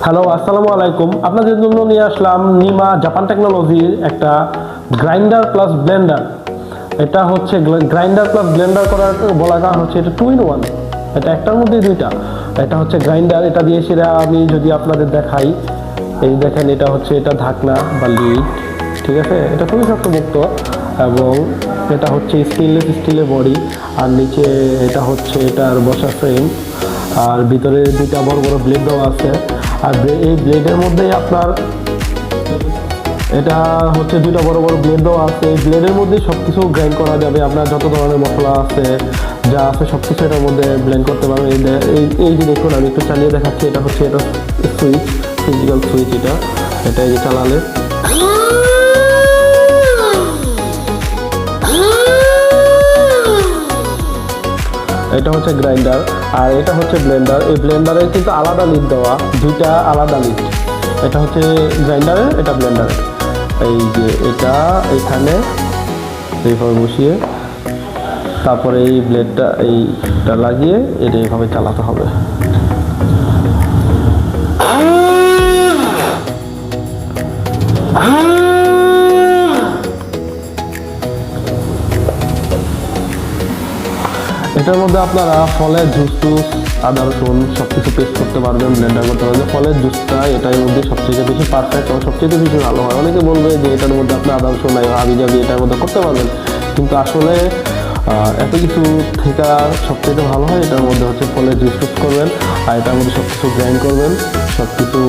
Hello, আসসালামু আলাইকুম। আপনাদের জন্য নিয়ে আসলাম নিমা জাপান টেকনোলজির একটা গ্রাইন্ডার প্লাস ব্লেন্ডার। এটা হচ্ছে গ্রাইন্ডার প্লাস ব্লেন্ডার করার বলার কারণ হচ্ছে এটা 2 in 1। এটা একটার মধ্যে দুইটা। এটা হচ্ছে গ্রাইন্ডার, এটা দিয়ে সেটা আমি যদি আপনাদের দেখাই, এই দেখেন এটা হচ্ছে এটা ঢাকনা বা লিড, ঠিক আছে। এটা খুবই শক্তপোক্ত এবং এটা হচ্ছে স্টেনলেস স্টিলের বডি, আর নিচে এটা হচ্ছে এটার বসার ফ্রেম, আর ভিতরে দুইটা বড় বড় ব্লেড দেওয়া আছে। আর এই ব্লেডের মধ্যেই আপনার এটা হচ্ছে দুইটা বড় বড় ব্লেড দেওয়া আছে। এই ব্লেডের মধ্যে সব কিছু গ্রাইন্ড করা যাবে। আপনার যত ধরনের মশলা আছে, যা আছে সব কিছু এটার মধ্যে ব্লেন্ড করতে পারবেন। এই যে দেখুন, আমি একটু চালিয়ে দেখাচ্ছি। এটা হচ্ছে এটা সুইচ, ফিজিক্যাল সুইচ। এটা এই যে চালালে এটা হচ্ছে গ্রাইন্ডার, আর এটা হচ্ছে ব্লেন্ডার। এই ব্লেন্ডারের কিন্তু আলাদা লিড দেওয়া, দুইটা আলাদা লিড। এটা হচ্ছে গ্রাইন্ডারের, এটা ব্লেন্ডারের। এই যে এটা এখানে এইভাবে বসিয়ে তারপরে এই ব্লেডটা এইটা লাগিয়ে এটা এইভাবে চালাতে হবে। এটার মধ্যে আপনারা ফলের জুস টুস, আদা রসুন সব কিছু পেস্ট করতে পারবেন, ব্লেন্ডার করতে পারবেন। ফলের জুসটা এটার মধ্যে সবচেয়ে বেশি পারফেক্ট এবং সবচেয়ে বেশি ভালো হয়। অনেকে বলবে যে এটার মধ্যে আপনি আদা রসুন নাই, হাবি জাবি এটার মধ্যে করতে পারবেন, কিন্তু আসলে এত কিছু থেকে সবচেয়ে ভালো হয় এটার মধ্যে হচ্ছে ফলের জুস টুস করবেন, আর এটার মধ্যে সব কিছু গ্রাইন্ড করবেন। সব কিছু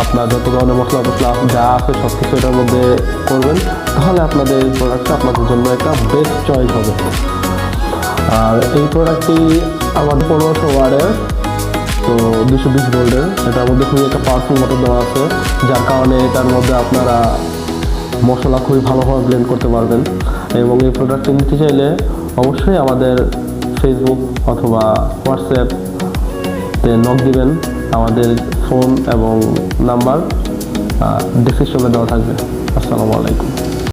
আপনার যত ধরনের মশলা টশলা যা আছে সব কিছু এটার মধ্যে করবেন, তাহলে আপনাদের এই প্রোডাক্টটা আপনাদের জন্য একটা বেস্ট চয়েস হবে। আর এই প্রোডাক্টটি আমাদের 1500 ওয়াটের, তো 220 ভোল্টের। এটার মধ্যে খুবই একটা পাওয়ারফুল মোটর দেওয়া আছে, যার কারণে এটার মধ্যে আপনারা মশলা খুবই ভালোভাবে ব্লেন্ড করতে পারবেন। এবং এই প্রোডাক্টটি নিতে চাইলে অবশ্যই আমাদের ফেসবুক অথবা হোয়াটসঅ্যাপে নক দিবেন। আমাদের ফোন এবং নাম্বার ডেসক্রিপশনে দেওয়া থাকবে। আসসালামু আলাইকুম।